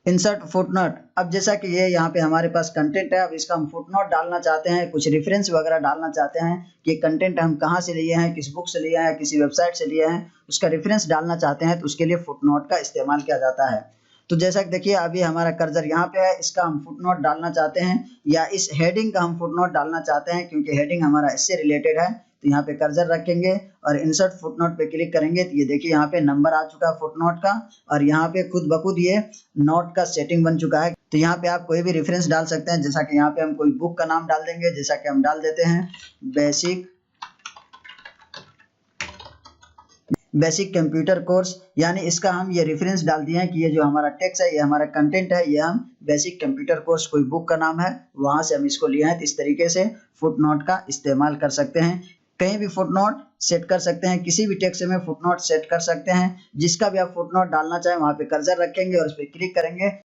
Insert footnote. अब जैसा कि ये यहाँ पे हमारे पास कंटेंट है, अब इसका हम फुटनोट डालना चाहते हैं, कुछ रेफरेंस वगैरह डालना चाहते हैं कि कंटेंट हम कहाँ से लिए हैं, किस बुक से लिए हैं, किसी वेबसाइट से लिए हैं, उसका रेफरेंस डालना चाहते हैं, तो उसके लिए फुटनोट का इस्तेमाल किया जाता है। तो जैसा कि देखिए अभी हमारा कर्सर यहाँ पे है, इसका हम फुटनोट डालना चाहते हैं या इस हेडिंग का हम फुटनोट डालना चाहते हैं क्योंकि हेडिंग हमारा इससे रिलेटेड है। तो यहाँ पे कर्सर रखेंगे और इंसर्ट फुटनोट पे क्लिक करेंगे तो ये देखिए यहाँ पे नंबर आ चुका है फुटनोट का, और यहाँ पे खुद ब खुद ये नोट का सेटिंग बन चुका है। तो यहाँ पे आप कोई भी रेफरेंस डाल सकते हैं, जैसा कि यहाँ पे हम कोई बुक का नाम डाल देंगे, जैसा कि हम डाल देते हैं बेसिक कंप्यूटर कोर्स, यानी इसका हम ये रेफरेंस डाल दिए हैं कि ये जो हमारा टेक्स्ट है, ये हमारा कंटेंट है, ये हम बेसिक कंप्यूटर कोर्स कोई बुक का नाम है वहां से हम इसको लिए हैं। तो इस तरीके से फुटनोट का इस्तेमाल कर सकते हैं, कहीं भी फुटनोट सेट कर सकते हैं, किसी भी टेक्स्ट में फुटनोट सेट कर सकते हैं। जिसका भी आप फुटनोट डालना चाहें वहां पे कर्सर रखेंगे और उस पर क्लिक करेंगे